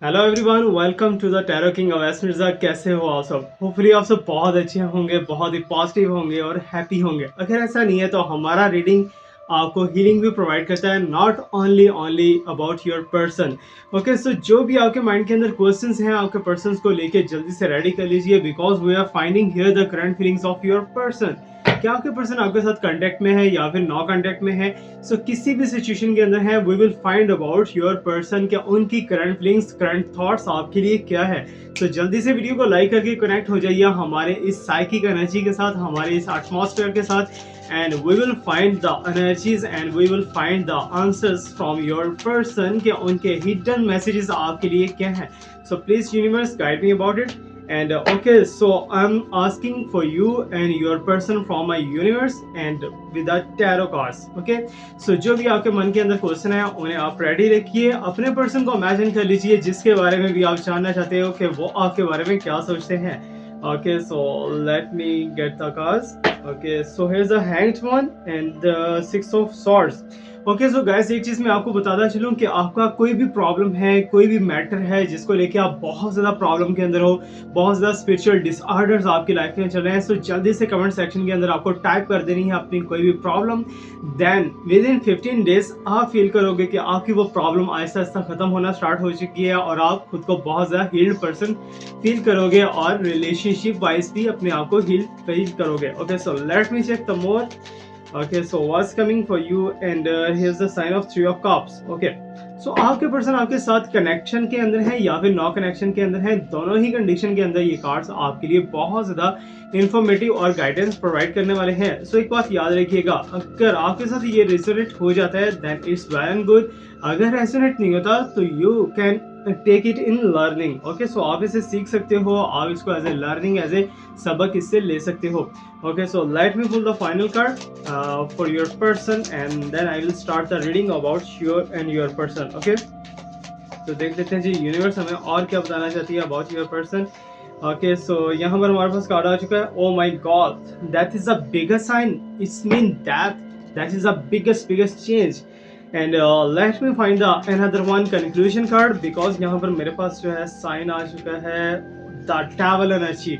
Hello everyone, welcome to the tarot king Awais Mirza. कैसे हो आप सब? होपफुली आप सब बहुत अच्छे होंगे, बहुत ही पॉजिटिव होंगे और हैप्पी होंगे। अगर ऐसा नहीं है तो हमारा रीडिंग आपको हीलिंग भी प्रोवाइड करता है, not only only about your person. Okay, so जो भी आपके माइंड के अंदर क्वेश्चंस हैं आपके पर्सन को लेके जल्दी से रेडी कर लीजिए, because we are finding here the current feelings of your person. क्या आपके पर्सन आपके साथ कांटेक्ट में है या फिर नो कांटेक्ट में है? सो किसी भी सिचुएशन के अंदर है, we will find about your person, क्या उनकी करंट फीलिंग्स, करंट थॉट्स आपके लिए क्या है। तो जल्दी से वीडियो को लाइक करके कनेक्ट हो जाइए हमारे इस साइकिक एनर्जी के साथ, हमारे इस एटमॉस्फेयर के साथ, and we will find the energies and we will find the answers from your person, क्या उनके हिडन मैसेजेस आपके लिए क्या है। So please universe guide me about it. And okay, so I'm asking for you and your person from my universe and with the tarot cards. Okay, so जो भी आपके मन के अंदर क्वेश्चन है उन्हें आप रेडी रखिए, अपने पर्सन को इमेजिन कर लीजिए जिसके बारे में भी आप जानना चाहते हो कि वो आपके बारे में क्या सोचते हैं. Okay, so let me get the cards. Okay, so here's the hanged one and the six of swords. Okay, so guys एक चीज मैं आपको बताता चलूं कि आपका कोई भी प्रॉब्लम है, कोई भी मैटर है जिसको लेके आप बहुत ज्यादा प्रॉब्लम के अंदर हो, बहुत ज्यादा स्पिरिचुअल डिसऑर्डर्स आपकी लाइफ में चल रहे हैं, सो जल्दी से कमेंट सेक्शन के अंदर आपको टाइप कर देनी है अपनी कोई भी problem. Then within 15 days आप फील करोगे कि आपकी वो प्रॉब्लम आहिस्ता आहिस्ता खत्म होना स्टार्ट हो चुकी है और आप खुद को बहुत ज्यादा हील्ड पर्सन फील करोगे और रिलेशनशिप वाइज भी अपने आप को हील फील करोगे. Okay, so let me check the more. Okay, so what's coming for you and here's the sign of 3 of cups. Okay, so आपके पर्सन आपके साथ कनेक्शन के अंदर है या फिर नॉ कनेक्शन के अंदर है, दोनों ही कंडीशन के अंदर ये कार्ड्स आपके लिए बहुत ज़्यादा इंफॉर्मेटिव और गाइडेंस प्रोवाइड करने वाले हैं. सो एक बात याद रखिएगा, अगर आपके साथ ये रेजोनेट हो जाता है then it's well and good. अगर रेजोनेट नहीं होता तो you can take it in learning. Okay, so आप इसे सीख सकते हो, आप इसको as a learning, as a सबक इससे ले सकते हो. Okay, so let me pull the final card for your person and then I will start the reading about your person. Okay, तो देख लेते हैं जी यूनिवर्स हमें और क्या बताना चाहती है about your person. Okay, so यहाँ पर हमारे पास कार्ड आ चुका है. Oh my God, that is the biggest sign. It's mean that is the biggest change. And let me find the another one conclusion card because यहाँ पर मेरे पास जो है साइन आ चुका है the devil energy.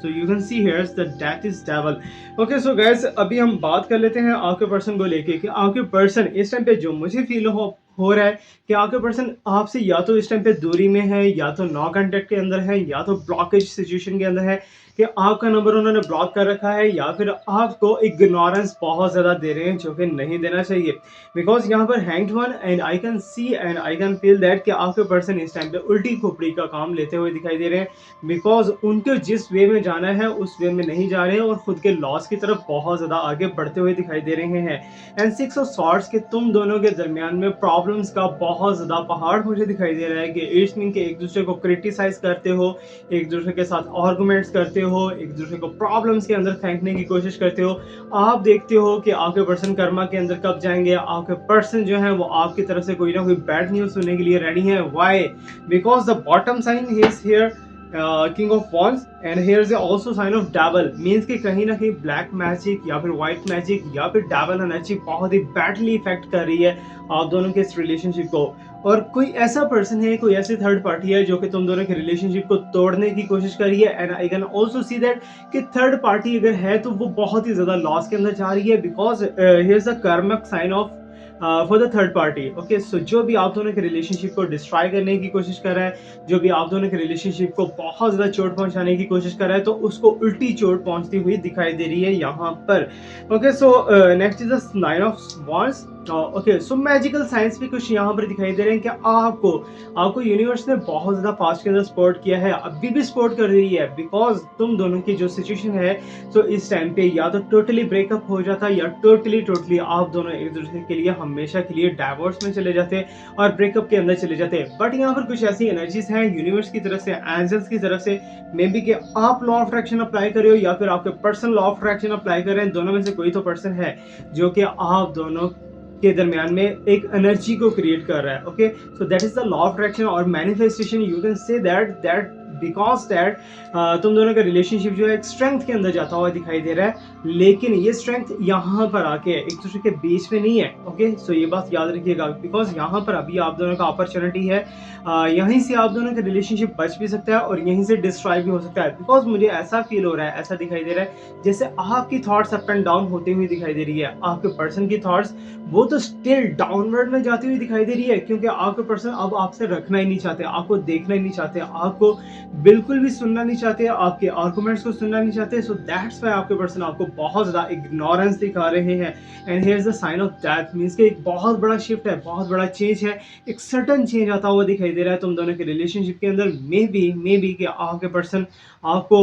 So you can see here the death is devil. Okay, so guys अभी हम बात कर लेते हैं आपके पर्सन को लेके कि आपके पर्सन इस टाइम पे जो मुझे फील हो रहा है कि आपके पर्सन आपसे या तो इस टाइम पे दूरी में है, या तो नो कांटेक्ट के अंदर है, या तो ब्लॉकेज सिचुएशन के अंदर है कि आपका नंबर उन्होंने ब्लॉक कर रखा है, या फिर आपको इग्नोरेंस बहुत ज़्यादा दे रहे हैं जो कि नहीं देना चाहिए. बिकॉज यहाँ पर hanged one and I can C and I can feel that कि आपके पर्सन इस टाइम पे उल्टी खोपड़ी का काम लेते हुए दिखाई दे रहे हैं. बिकॉज उनको जिस वे में जाना है उस वे में नहीं जा रहे हैं और खुद के लॉस की तरफ बहुत ज़्यादा आगे बढ़ते हुए दिखाई दे रहे हैं. एंड सिक्स ऑफ सॉर्ड्स के तुम दोनों के दरमियान में प्रॉब्लम्स का बहुत ज़्यादा पहाड़ मुझे दिखाई दे रहा है कि इट्स मीन के एक दूसरे को क्रिटिसाइज करते हो, एक दूसरे के साथ आर्गूमेंट्स करते हो, एक दूसरे को प्रॉब्लम्स के अंदर फेंकने की कोशिश करते हो. आप देखते हो कि आपके पर्सन कर्मा के अंदर कब जाएंगे, आपके पर्सन जो है वो आपकी तरफ से कोई ना कोई बैड न्यूज़ सुनने के लिए रेडी है. Why? Because the bottom sign is here king of wands and here is also sign of devil. Means कि कहीं ना कहीं ब्लैक मैजिक या फिर व्हाइट मैजिक या फिर डेविल एनर्जी बहुत ही बैडली इफेक्ट कर रही है आप दोनों के इस रिलेशनशिप को. और कोई ऐसा पर्सन है, कोई ऐसी थर्ड पार्टी है जो कि तुम दोनों के रिलेशनशिप को तोड़ने की कोशिश कर रही है. And I can also see that कि थर्ड पार्टी अगर है तो वो बहुत ही ज्यादा लॉस के अंदर जा रही है. Because here is the karmic sign off for the third party. Okay, so जो भी आप दोनों के रिलेशनशिप को डिस्ट्रॉय करने की कोशिश कर रहा है, जो भी आप दोनों के रिलेशनशिप को बहुत ज़्यादा चोट पहुंचाने की कोशिश कर रहा है, तो उसको उल्टी चोट पहुंचती हुई दिखाई दे रही है यहाँ पर. Okay, so next is the nine of wands. Okay, so magical science भी कुछ यहाँ पर दिखाई दे रहे हैं कि आपको यूनिवर्स ने बहुत ज़्यादा पास्ट के अंदर सपोर्ट किया है, अभी भी सपोर्ट कर रही है. बिकॉज तुम दोनों की जो सिचुएशन है तो इस टाइम पे या तो टोटली ब्रेकअप हो जाता या टोटली आप दोनों एक दूसरे के लिए हमेशा के लिए डाइवोर्स में चले जाते और ब्रेकअप के अंदर चले जाते. बट यहाँ पर कुछ ऐसी एनर्जीज हैं यूनिवर्स की तरफ से, एंजल्स की तरफ से, मे बी कि आप लॉ ऑफ अट्रैक्शन अप्लाई कर रहे हो या फिर आपके person law of attraction apply कर रहे हैं. दोनों में से कोई तो पर्सन है जो कि आप दोनों के दरमियान में एक एनर्जी को क्रिएट कर रहा है. Okay, so that is the law of attraction और manifestation. You can say that because that तुम दोनों का रिलेशनशिप जो है एक स्ट्रेंथ के अंदर जाता हुआ दिखाई दे रहा है, लेकिन ये स्ट्रेंथ यहाँ पर आके एक दूसरे के बीच में नहीं है। ओके, सो ये बात याद रखिएगा, बिकॉज यहाँ पर अभी आप दोनों का अपॉर्चुनिटी है, यहीं से आप दोनों का रिलेशनशिप बच भी सकता है और यहीं से डिस्ट्रॉय भी हो सकता है। बिकॉज मुझे ऐसा फील हो रहा है, ऐसा दिखाई दे रहा है जैसे आपकी थॉट्स अप एंड डाउन होती हुई दिखाई दे रही है। आपके पर्सन की थॉट्स वो तो स्टिल डाउनवर्ड में जाती हुई दिखाई दे रही है, क्योंकि आपके पर्सन अब आपसे रखना ही नहीं चाहते, आपको देखना ही नहीं चाहते, आपको बिल्कुल भी सुनना नहीं चाहते, आपके आर्गुमेंट्स को सुनना नहीं चाहते। सो दैट्स व्हाई आपके पर्सन आपको बहुत ज्यादा इग्नोरेंस दिखा रहे हैं। And here is the sign of that, means कि एक बहुत बड़ा शिफ्ट है, बहुत बड़ा चेंज है, एक सडन चेंज आता हुआ दिखाई दे रहा है तुम दोनों के रिलेशनशिप के अंदर। मे बी कि आपके पर्सन आपको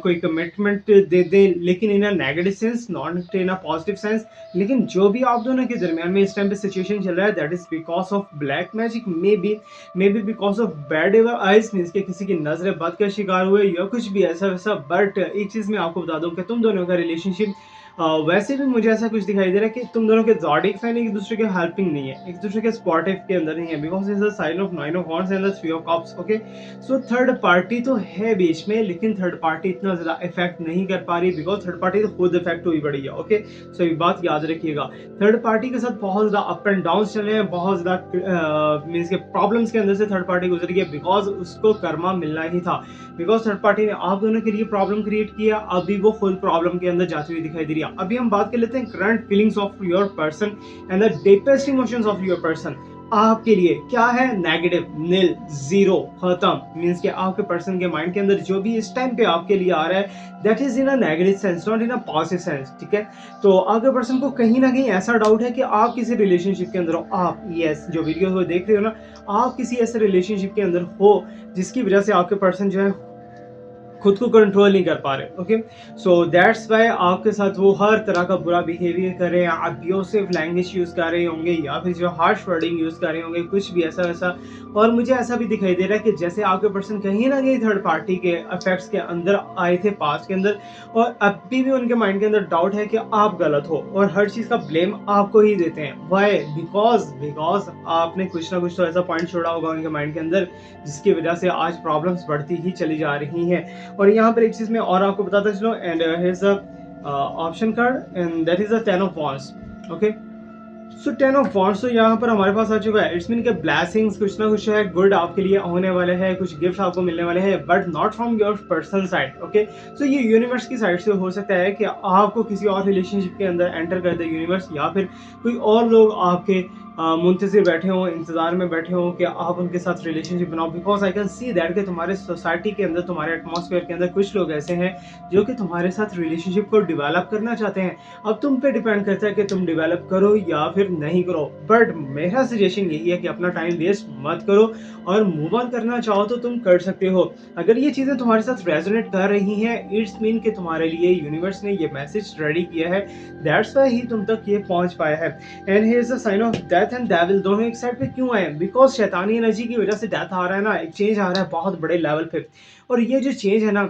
कोई कमिटमेंट दे दे, लेकिन in a negative sense, not in a positive sense. लेकिन जो भी आप दोनों के दरमियान में इस टाइम पे सिचुएशन चल रहा है, that is because of black magic, may be because of bad ever eyes, means के किसी की नजर बद का शिकार हुए या कुछ भी ऐसा वैसा। बट एक चीज मैं आपको बता दूं कि तुम दोनों का रिलेशनशिप वैसे भी मुझे ऐसा कुछ दिखाई दे रहा है कि तुम दोनों के ज़ोडिएक साइन एक दूसरे के हेल्पिंग नहीं है, एक दूसरे के सपोर्टिव के अंदर नहीं है, because is the sign of 9 of wands and the 3 of cups. Okay, so third party तो है बीच में, लेकिन थर्ड पार्टी इतना ज्यादा इफेक्ट नहीं कर पा रही, बिकॉज थर्ड पार्टी तो खुद इफेक्ट हुई पड़ी है। ओके, सो ये बात याद रखिएगा। थर्ड पार्टी के साथ बहुत ज्यादा अप एंड डाउन चल रहे हैं, बहुत ज्यादा मीन्स के प्रॉब्लम्स के अंदर से थर्ड पार्टी गुजर गई है, बिकॉज उसको कर्मा मिलना ही था, बिकॉज थर्ड पार्टी ने आप दोनों के लिए प्रॉब्लम क्रिएट किया, अभी वो फुल प्रॉब्लम के अंदर जाती हुई दिखाई दे रही है। अभी हम बात कर लेते हैं current feelings of your person and the deepest emotions of your person. आपके लिए क्या है? नेगेटिव, नील, जीरो, खत्म। मींस कि आपके पर्सन के माइंड के अंदर जो भी इस टाइम पे आपके लिए आ रहा है, that is in a negative sense, not in a positive sense. ठीक है, तो आपके पर्सन को कहीं ना कहीं ऐसा डाउट है कि आप किसी रिलेशनशिप के अंदर हो। आप यस, जो वीडियो को देख रहे हो ना, आप किसी ऐसे रिलेशनशिप के अंदर हो जिसकी वजह से आपके पर्सन जो है खुद को कंट्रोल नहीं कर पा रहे। ओके, सो दैट्स वाई आपके साथ वो हर तरह का बुरा बिहेवियर कर रहे हैं, अब्यूसिव लैंग्वेज यूज कर रहे होंगे या फिर जो हार्श वर्डिंग यूज कर रहे होंगे, कुछ भी ऐसा वैसा। और मुझे ऐसा भी दिखाई दे रहा है कि जैसे आपके पर्सन कहीं ना कहीं थर्ड पार्टी के इफेक्ट्स के अंदर आए थे पास्ट के अंदर, और अभी भी उनके माइंड के अंदर डाउट है कि आप गलत हो और हर चीज का ब्लेम आपको ही देते हैं। वाई? बिकॉज आपने कुछ ना कुछ तो ऐसा पॉइंट छोड़ा होगा उनके माइंड के अंदर जिसकी वजह से आज प्रॉब्लम्स बढ़ती ही चली जा रही हैं। और यहाँ पर एक चीज मैं और आपको बताता चलो, and here's the option card and that is the 10 of wands. Okay, so 10 of wands तो यहाँ पर हमारे पास आ चुका है। इट्स मीन के ब्लेसिंग्स कुछ ना कुछ है गुड आपके लिए होने वाले हैं, कुछ गिफ्ट आपको मिलने वाले हैं, but not from your personal side. Okay, so ये यूनिवर्स की साइड से हो सकता है कि आपको किसी और रिलेशनशिप के अंदर एंटर कर दे यूनिवर्स, या फिर कोई और लोग आपके मुंतजिर बैठे हों, इंतजार में बैठे हों कि आप उनके साथ रिलेशनशिप बनाओ। Because I can see that कि तुम्हारे सोसाइटी के अंदर, तुम्हारे एटमॉस्फेयर के अंदर कुछ लोग ऐसे हैं जो कि तुम्हारे साथ रिलेशनशिप को डेवलप करना चाहते हैं। अब तुम पे डिपेंड करता है कि तुम डेवलप करो या फिर नहीं करो, बट मेरा सजेशन यही है कि अपना टाइम वेस्ट मत करो और मूव ऑन करना चाहो तो तुम कर सकते हो। अगर ये चीजें तुम्हारे साथ रेजोनेट कर रही हैं, इट्स मीन कि तुम्हारे लिए यूनिवर्स ने ये मैसेज रेडी किया है, दैट्स व्हाई ही तुम तक ये पहुंच पाया है। And here is the sign of death and devil, दोनों एक साइड पे क्यों आए? बिकॉज शैतानी एनर्जी की वजह से डेथ आ रहा है ना, एक चेंज आ रहा है बहुत बड़े लेवल पे। और ये जो चेंज है ना,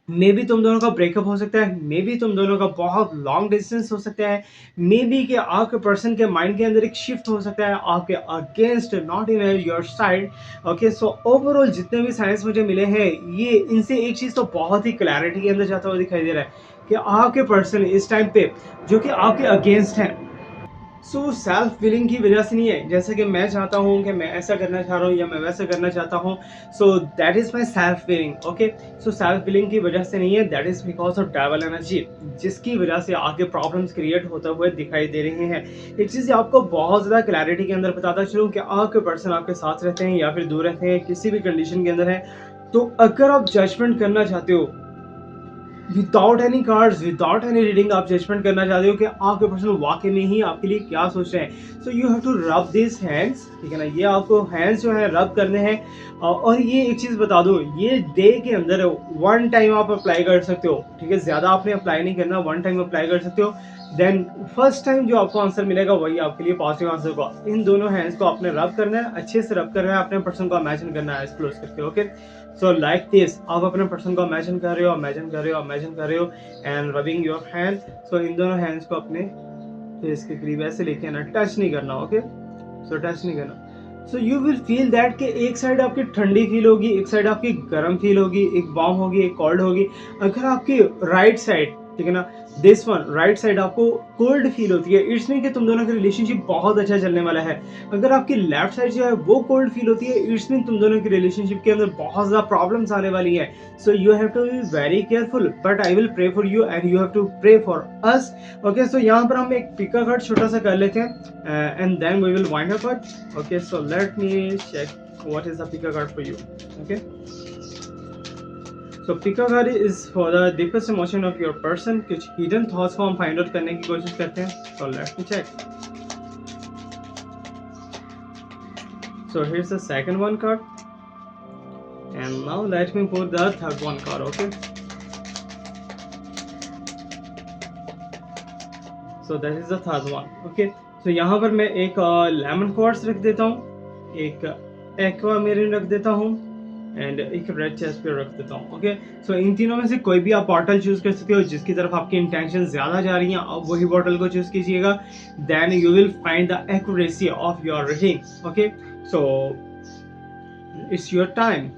मे बी तुम दोनों का ब्रेकअप हो सकता है, मे बी तुम दोनों का बहुत लॉन्ग डिस्टेंस हो सकता है, मे बी कि आपके पर्सन के माइंड के अंदर एक शिफ्ट हो सकता है आपके against, not in your side. Okay, so overall जितने भी साइंस मुझे मिले हैं, ये इनसे एक चीज तो बहुत ही क्लैरिटी के अंदर जाता हुआ दिखाई दे रहा है कि आपके पर्सन इस टाइम पे जो कि आपके अगेंस्ट हैं, सो सेल्फ विलिंग की वजह से नहीं है, जैसे कि मैं चाहता हूँ कि मैं ऐसा करना चाह रहा हूँ या मैं वैसा करना चाहता हूँ, सो that is my self willing. Okay, so self willing की वजह से नहीं है, that is because of devil energy, जिसकी वजह से आगे प्रॉब्लम्स क्रिएट होते हुए दिखाई दे रहे हैं। एक चीज़ आपको बहुत ज़्यादा क्लैरिटी के अंदर बताता चलूँ कि आपके पर्सन आपके साथ रहते हैं या फिर दूर रहते हैं, किसी भी कंडीशन के अंदर है, तो अगर आप जजमेंट करना चाहते हो without any cards, without any reading, आप जजमेंट करना चाहते हो कि आपके पर्सन वाकई में ही आपके लिए क्या सोच रहे हैं, so you have to rub this hands. ठीक है ना, ये आपको हैंड्स जो है रब करने हैं। और ये एक चीज़ बता दूं, ये डे के अंदर वन टाइम आप अप्लाई कर सकते हो। ठीक है, ज़्यादा आपने अप्लाई नहीं करना, वन टाइम अप्लाई कर सकते हो। देन फर्स्ट टाइम जो आपको आंसर मिलेगा वही आपके लिए पॉजिटिव आंसर होगा। इन दोनों हैंड्स को आपने रब करना है, अच्छे से रब करना है, अपने पर्सन को इमेजिन करना है क्लोज करके। ओके, सो लाइक दिस, आप अपने पर्सन को इमेजिन कर रहे हो, इमेजिन कर रहे हो, इमेजिन कर रहे हो, एंड रबिंग योर हैंड। सो इन दोनों हैंड्स को अपने फेस के करीब ऐसे लेके आना, टच नहीं करना। ओके, सो टच नहीं करना। So you will feel that कि एक साइड आपकी ठंडी फील होगी, एक साइड आपकी गर्म फील होगी, एक वार्म होगी, एक कोल्ड होगी। अगर आपकी राइट साइड, ठीक है ना, दिस वन राइट साइड आपको कोल्ड फील होती है, इट्स मीन कि तुम दोनों का रिलेशनशिप बहुत अच्छा चलने वाला है। अगर आपकी लेफ्ट साइड जो है वो कोल्ड फील होती है, इट्स मीन तुम दोनों की रिलेशनशिप के अंदर बहुत ज़्यादा प्रॉब्लम्स आने वाली है। So you have to be very careful, but I will pray for you and you have to pray for us. Okay, so यहाँ पर हम एक पिका कार्ड छोटा सा कर लेते हैं and then we will wind up it. Okay, so let me check what is the pick a card for you. Okay, so pick a card is for the deepest emotion of your person, कुछ hidden thoughts को हम find out करने की कोशिश करते हैं। so let me check। so here's the second one card and now let me put the third one card। okay, so that is the third one। okay, so यहाँ पर मैं एक लेमन क्वार्ट्स रख देता हूँ, एक एक्वामेरिन रख देता हूँ एंड एक रेड चेस्ट पे रख देता हूँ। ओके, सो इन तीनों में से कोई भी आप बॉटल चूज कर सकते हो जिसकी तरफ आपकी इंटेंशन ज्यादा जा रही हैं, आप वही बॉटल को चूज कीजिएगा। Then you will find the accuracy of your reading. Okay, so it's your time,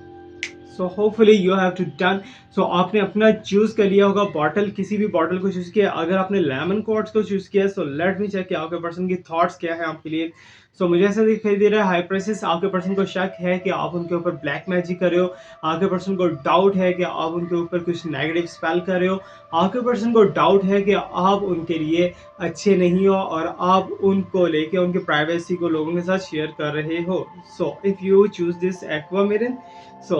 so hopefully you have to done. So आपने अपना चूज कर लिया होगा बॉटल, किसी भी बॉटल को चूज किया। अगर आपने लेमन क्वार्ट्स को चूज किया सो लेट मी चेक कि आपके पर्सन की थॉट्स क्या है आपके लिए। सो मुझे ऐसा दिखाई दे रहा है हाई प्राइसेस, आपके पर्सन को शक है कि आप उनके ऊपर ब्लैक मैजिक कर रहे हो, आपके पर्सन को डाउट है कि आप उनके ऊपर कुछ नेगेटिव स्पेल कर रहे हो, आपके पर्सन को डाउट है कि आप उनके लिए अच्छे नहीं हो और आप उनको लेके उनकी प्राइवेसी को लोगों के साथ शेयर कर रहे हो। So if you choose this aquamarine, so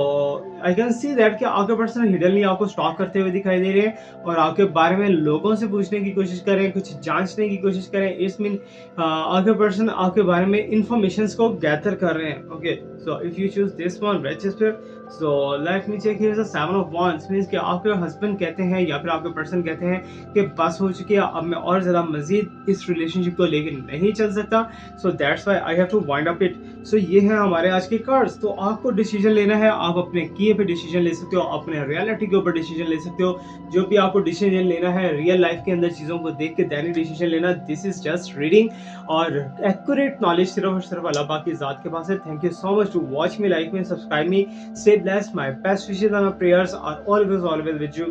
I can see that कि आपके पर्सन हिडनली आपको स्टॉक करते हुए दिखाई दे रहे हैं और आपके बारे में लोगों से पूछने की कोशिश करें, कुछ जांचने की कोशिश करें। इट्स मीन आपके पर्सन आपके बारे में इंफॉर्मेशन को गैदर कर रहे हैं। Okay, so if you choose this one red chest, so let me check here is the seven of wands, means कि आपके हस्बैंड कहते हैं या फिर आपके पर्सन कहते हैं कि बस हो चुकी है, अब मैं और ज़्यादा मजीद इस रिलेशनशिप को लेकर नहीं चल सकता। So that's why I have to wind up it. So ये है हमारे आज के कार्ड्स। तो आपको डिसीजन लेना है, आप अपने किए पे डिसीजन ले सकते हो, अपने रियलिटी के ऊपर डिसीजन ले सकते हो। जो भी आपको डिसीजन लेना है रियल लाइफ के अंदर चीज़ों को देख के दैनिक डिसीजन लेना। दिस इज जस्ट रीडिंग और एक्यूरेट नॉलेज सिर्फ और सिर्फ अल्लाह पाक की ज़ात के पास है। Thank you so much to watch me, like me, subscribe me, stay blessed, my best wishes and my prayers are always with you.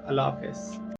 अल्लाह हाफिज़।